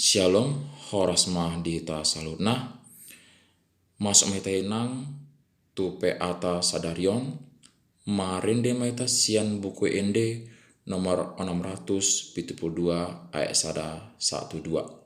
Shalom, horas dita salurna, masuk metainang, tupe ata sadarion, marende meta sian buku ende nomor 672 ayat sada 12.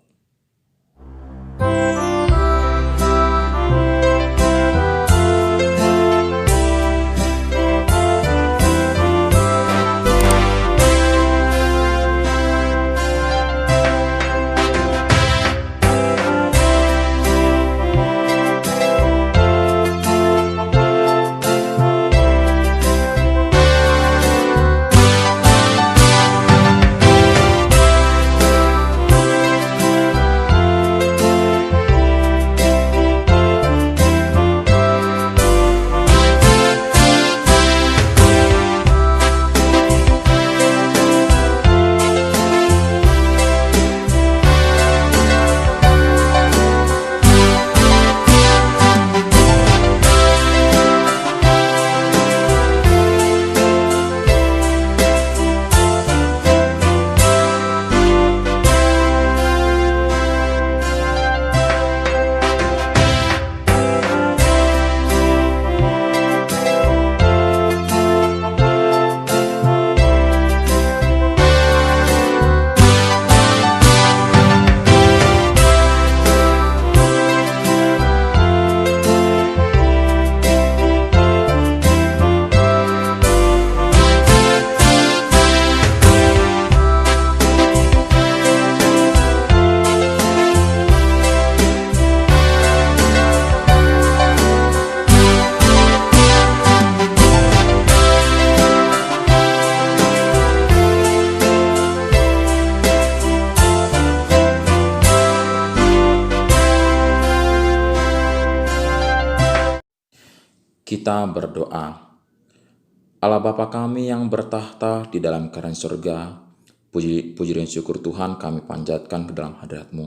Kita berdoa. Allah Bapa kami yang bertahta di dalam kerajaan surga, puji dan syukur Tuhan kami panjatkan ke dalam hadirat-Mu.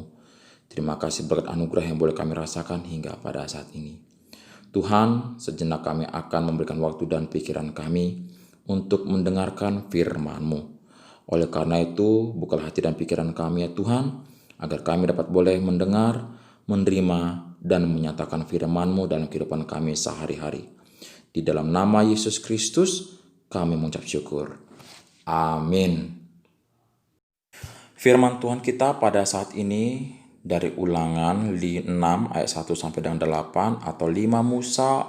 Terima kasih berkat anugerah yang boleh kami rasakan hingga pada saat ini. Tuhan, sejenak kami akan memberikan waktu dan pikiran kami untuk mendengarkan firman-Mu. Oleh karena itu, bukalah hati dan pikiran kami ya Tuhan, agar kami dapat boleh mendengar, menerima, dan menyatakan firman-Mu dalam kehidupan kami sehari-hari. Di dalam nama Yesus Kristus, kami mengucap syukur. Amin. Firman Tuhan kita pada saat ini dari Ulangan 6 ayat 1 sampai dengan 8 atau 5 Musa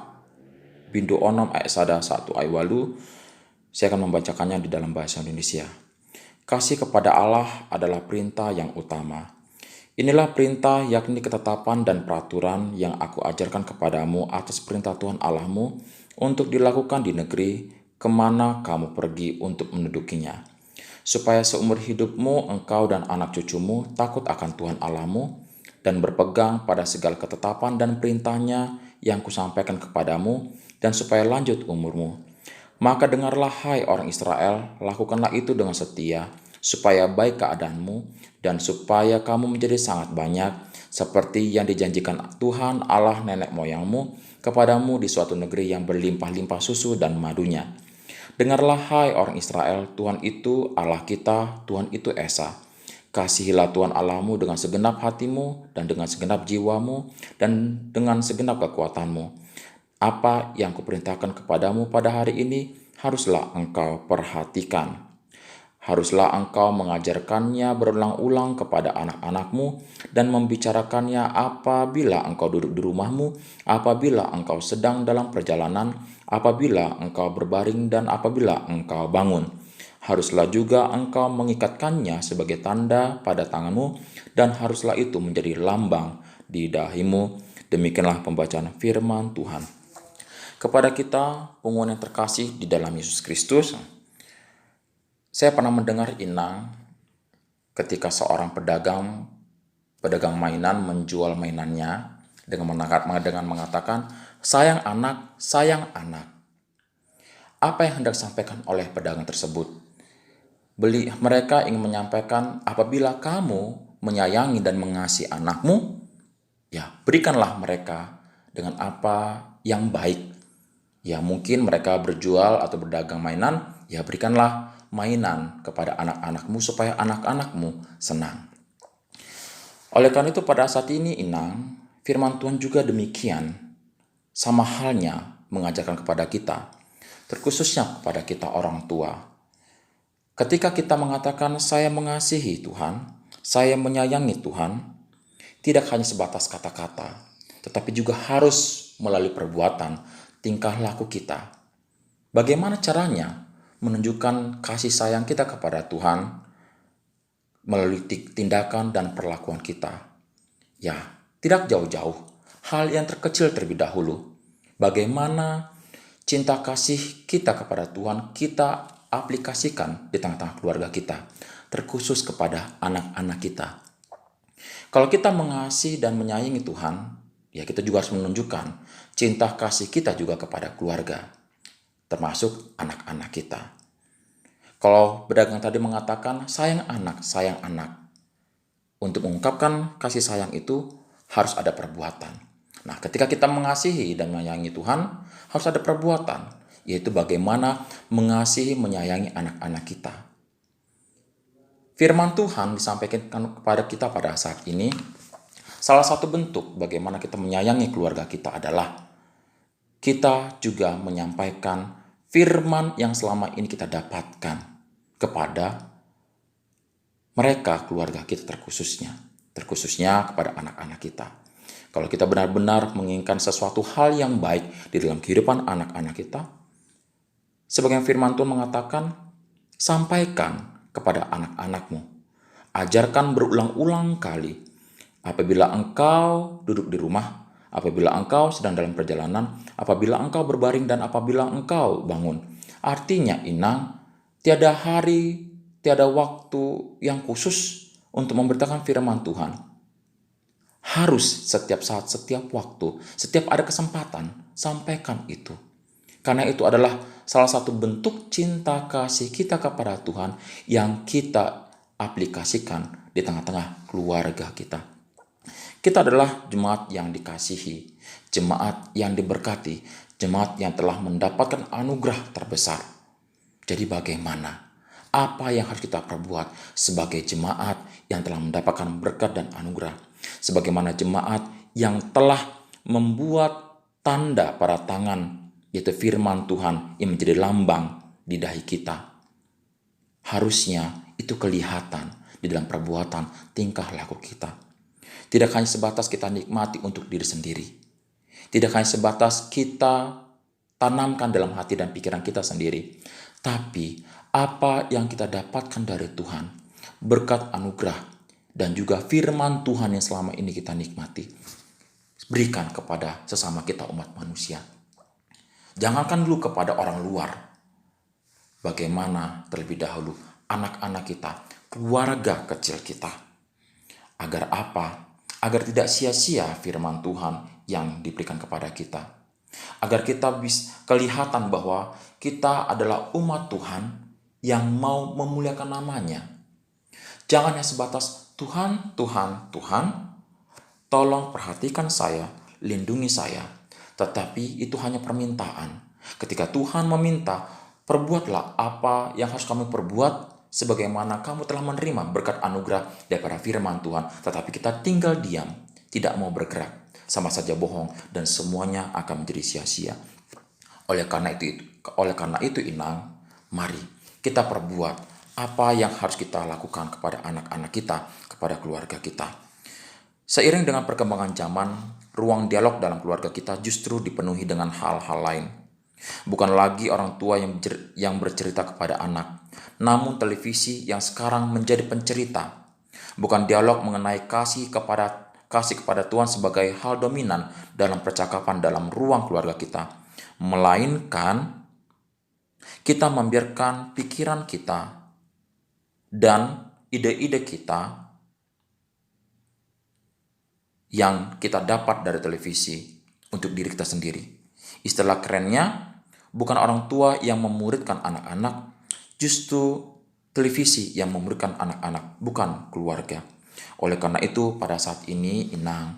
bindu onom ayat sada 1 ayat walu. Saya akan membacakannya di dalam bahasa Indonesia. Kasih kepada Allah adalah perintah yang utama. Inilah perintah, yakni ketetapan dan peraturan yang aku ajarkan kepadamu atas perintah Tuhan Allahmu untuk dilakukan di negeri kemana kamu pergi untuk mendudukinya. Supaya seumur hidupmu engkau dan anak cucumu takut akan Tuhan Allahmu dan berpegang pada segala ketetapan dan perintahnya yang kusampaikan kepadamu, dan supaya lanjut umurmu. Maka dengarlah hai orang Israel, lakukanlah itu dengan setia, supaya baik keadaanmu dan supaya kamu menjadi sangat banyak, seperti yang dijanjikan Tuhan Allah nenek moyangmu kepadamu di suatu negeri yang berlimpah-limpah susu dan madunya. Dengarlah hai orang Israel, Tuhan itu Allah kita, Tuhan itu Esa. Kasihilah Tuhan Allahmu dengan segenap hatimu dan dengan segenap jiwamu dan dengan segenap kekuatanmu. Apa yang kuperintahkan kepadamu pada hari ini haruslah engkau perhatikan. Haruslah engkau mengajarkannya berulang-ulang kepada anak-anakmu dan membicarakannya apabila engkau duduk di rumahmu, apabila engkau sedang dalam perjalanan, apabila engkau berbaring dan apabila engkau bangun. Haruslah juga engkau mengikatkannya sebagai tanda pada tanganmu dan haruslah itu menjadi lambang di dahimu. Demikianlah pembacaan firman Tuhan. Kepada kita, penghuni yang terkasih di dalam Yesus Kristus, saya pernah mendengar inang ketika seorang pedagang mainan menjual mainannya dengan mengatakan, sayang anak, sayang anak. Apa yang hendak disampaikan oleh pedagang tersebut? Mereka ingin menyampaikan, apabila kamu menyayangi dan mengasihi anakmu, ya berikanlah mereka dengan apa yang baik. Ya mungkin mereka berjual atau berdagang mainan, ya berikanlah mainan kepada anak-anakmu supaya anak-anakmu senang. Oleh karena itu pada saat ini Inang, firman Tuhan juga demikian, sama halnya mengajarkan kepada kita, terkhususnya kepada kita orang tua. Ketika kita mengatakan saya mengasihi Tuhan, saya menyayangi Tuhan, tidak hanya sebatas kata-kata, tetapi juga harus melalui perbuatan, tingkah laku kita. Bagaimana caranya menunjukkan kasih sayang kita kepada Tuhan melalui tindakan dan perlakuan kita? Ya, tidak jauh-jauh, hal yang terkecil terlebih dahulu. Bagaimana cinta kasih kita kepada Tuhan kita aplikasikan di tengah-tengah keluarga kita, terkhusus kepada anak-anak kita. Kalau kita mengasihi dan menyayangi Tuhan, ya kita juga harus menunjukkan cinta kasih kita juga kepada keluarga, termasuk anak-anak kita. Kalau pedagang tadi mengatakan sayang anak, sayang anak. Untuk mengungkapkan kasih sayang itu harus ada perbuatan. Nah, ketika kita mengasihi dan menyayangi Tuhan, harus ada perbuatan, yaitu bagaimana mengasihi, menyayangi anak-anak kita. Firman Tuhan disampaikan kepada kita pada saat ini, salah satu bentuk bagaimana kita menyayangi keluarga kita adalah kita juga menyampaikan firman yang selama ini kita dapatkan kepada mereka, keluarga kita terkhususnya kepada anak-anak kita. Kalau kita benar-benar menginginkan sesuatu hal yang baik di dalam kehidupan anak-anak kita, sebagian firman Tuhan mengatakan, sampaikan kepada anak-anakmu, ajarkan berulang-ulang kali, apabila engkau duduk di rumah, apabila engkau sedang dalam perjalanan, apabila engkau berbaring dan apabila engkau bangun. Artinya, Inang, tiada hari, tiada waktu yang khusus untuk memberitakan firman Tuhan. Harus setiap saat, setiap waktu, setiap ada kesempatan, sampaikan itu. Karena itu adalah salah satu bentuk cinta kasih kita kepada Tuhan yang kita aplikasikan di tengah-tengah keluarga kita. Kita adalah jemaat yang dikasihi, jemaat yang diberkati, jemaat yang telah mendapatkan anugerah terbesar. Jadi bagaimana? Apa yang harus kita perbuat sebagai jemaat yang telah mendapatkan berkat dan anugerah? Sebagaimana jemaat yang telah membuat tanda pada tangan, yaitu firman Tuhan yang menjadi lambang di dahi kita. Harusnya itu kelihatan di dalam perbuatan tingkah laku kita. Tidak hanya sebatas kita nikmati untuk diri sendiri. Tidak hanya sebatas kita tanamkan dalam hati dan pikiran kita sendiri. Tapi apa yang kita dapatkan dari Tuhan, berkat anugerah, dan juga firman Tuhan yang selama ini kita nikmati, berikan kepada sesama kita umat manusia. Jangankan dulu kepada orang luar. Bagaimana terlebih dahulu anak-anak kita, keluarga kecil kita. Agar apa? Agar tidak sia-sia firman Tuhan yang diberikan kepada kita. Agar kita bisa kelihatan bahwa kita adalah umat Tuhan yang mau memuliakan namanya. Jangan hanya sebatas Tuhan, Tuhan, Tuhan, tolong perhatikan saya, lindungi saya. Tetapi itu hanya permintaan. Ketika Tuhan meminta, perbuatlah apa yang harus kamu perbuat sebagaimana kamu telah menerima berkat anugerah daripada firman Tuhan. Tetapi kita tinggal diam, tidak mau bergerak. Sama saja bohong dan semuanya akan menjadi sia-sia. Oleh karena itu Inang, mari kita perbuat apa yang harus kita lakukan kepada anak-anak kita, kepada keluarga kita. Seiring dengan perkembangan zaman, ruang dialog dalam keluarga kita justru dipenuhi dengan hal-hal lain. Bukan lagi orang tua yang bercerita kepada anak, namun televisi yang sekarang menjadi pencerita. Bukan dialog mengenai kasih kepada Tuhan sebagai hal dominan dalam percakapan dalam ruang keluarga kita, melainkan kita membiarkan pikiran kita dan ide-ide kita yang kita dapat dari televisi untuk diri kita sendiri. Istilah kerennya, bukan orang tua yang memuridkan anak-anak, justru televisi yang memuridkan anak-anak, bukan keluarga. Oleh karena itu, pada saat ini, Inang,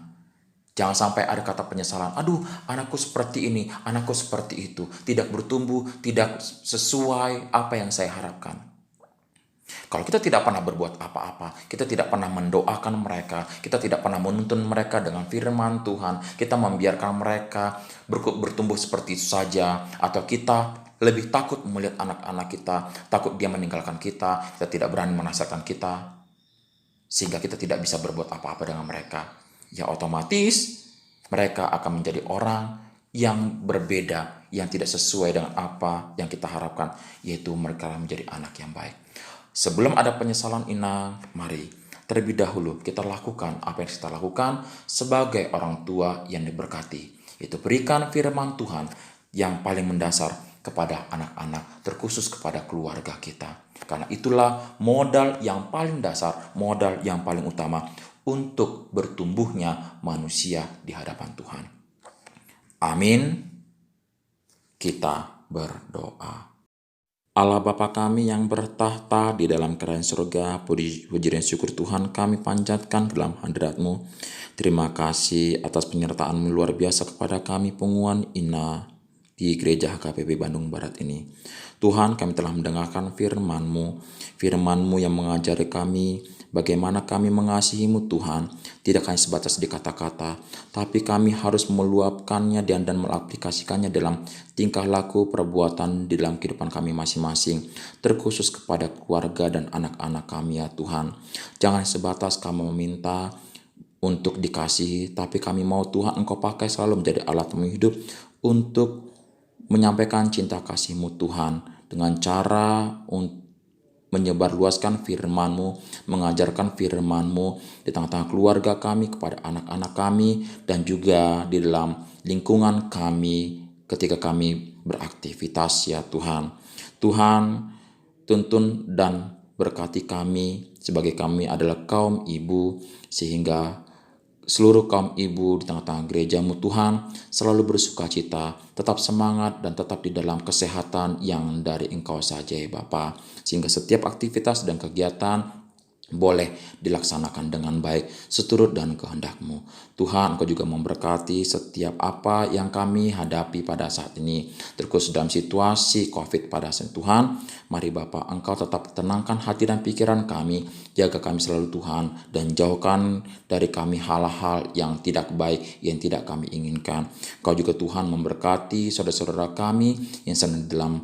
jangan sampai ada kata penyesalan. Aduh, anakku seperti ini, anakku seperti itu. Tidak bertumbuh, tidak sesuai apa yang saya harapkan. Kalau kita tidak pernah berbuat apa-apa, kita tidak pernah mendoakan mereka, kita tidak pernah menuntun mereka dengan firman Tuhan, kita membiarkan mereka bertumbuh seperti itu saja, atau kita lebih takut melihat anak-anak kita, takut dia meninggalkan kita tidak berani menasihatkan kita, sehingga kita tidak bisa berbuat apa-apa dengan mereka. Ya otomatis mereka akan menjadi orang yang berbeda, yang tidak sesuai dengan apa yang kita harapkan, yaitu mereka menjadi anak yang baik. Sebelum ada penyesalan inang, mari terlebih dahulu kita lakukan apa yang kita lakukan sebagai orang tua yang diberkati. Itu berikan firman Tuhan yang paling mendasar kepada anak-anak, terkhusus kepada keluarga kita. Karena itulah modal yang paling dasar, modal yang paling utama untuk bertumbuhnya manusia di hadapan Tuhan. Amin. Kita berdoa. Allah Bapa kami yang bertahta di dalam kerajaan surga, puji dan syukur Tuhan kami panjatkan dalam hadirat-Mu. Terima kasih atas penyertaan-Mu luar biasa kepada kami penguan Ina di Gereja HKBP Bandung Barat ini. Tuhan, kami telah mendengarkan firman-Mu, firman-Mu yang mengajari kami bagaimana kami mengasihi-Mu Tuhan, tidak hanya sebatas di kata-kata, tapi kami harus meluapkannya dan mengaplikasikannya dalam tingkah laku perbuatan di dalam kehidupan kami masing-masing, terkhusus kepada keluarga dan anak-anak kami ya Tuhan. Jangan sebatas kami meminta untuk dikasihi, tapi kami mau Tuhan Engkau pakai selalu menjadi alat kami hidup untuk menyampaikan cinta kasih-Mu Tuhan dengan cara menyebarluaskan firman-Mu, mengajarkan firman-Mu di tengah-tengah keluarga kami, kepada anak-anak kami, dan juga di dalam lingkungan kami ketika kami beraktivitas ya Tuhan. Tuhan, tuntun dan berkati kami sebagai kami adalah kaum ibu, sehingga seluruh kaum ibu di tengah-tengah gereja-Mu Tuhan selalu bersuka cita, tetap semangat dan tetap di dalam kesehatan yang dari Engkau saja ya Bapa. Sehingga setiap aktivitas dan kegiatan boleh dilaksanakan dengan baik seturut dan kehendak-Mu. Tuhan, Engkau juga memberkati setiap apa yang kami hadapi pada saat ini, terkhusus dalam situasi COVID pada saat Tuhan. Mari Bapa, Engkau tetap tenangkan hati dan pikiran kami, jaga kami selalu Tuhan, dan jauhkan dari kami hal-hal yang tidak baik, yang tidak kami inginkan. Engkau juga Tuhan memberkati saudara-saudara kami yang sedang dalam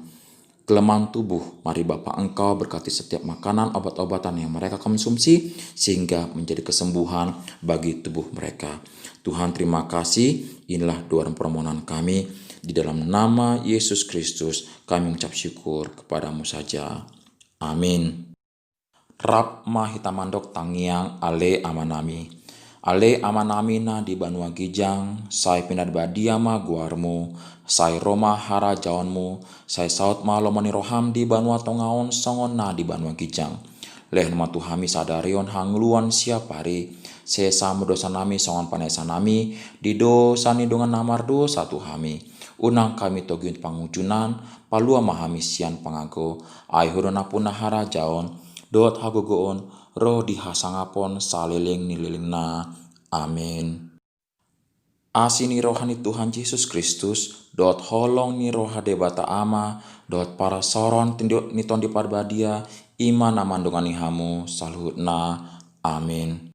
kelemahan tubuh. Mari Bapa, Engkau berkati setiap makanan, obat-obatan yang mereka konsumsi, sehingga menjadi kesembuhan bagi tubuh mereka. Tuhan, terima kasih. Inilah doa dan permohonan kami. Di dalam nama Yesus Kristus, kami mengucap syukur kepadamu saja. Amin. Rap mahitamandok tangiang ale amanami. Ale amanamina di Banua Gijang, sai pinad badiama guarmu, sai Roma hara jaonmu, sai saut malomani roham di Banua Tongaon songon na di Banua Gijang. Leh nama Tuhami sadarion hangluan siapari, sesa dosa nami songon panesa nami, di dosa nidungan namardo satu hami. Unang kami togiun pangujunan, palua mahami sian pangago, ai huruna punah hara jaon, dot hagogoon, roh dihasangapon saliling nililingna. Amin. Asini rohani Tuhan Yesus Kristus, dot holong ni roha debata ama, dot para soron niton di parbadia, iman amandungani hamu, salhutna. Amin.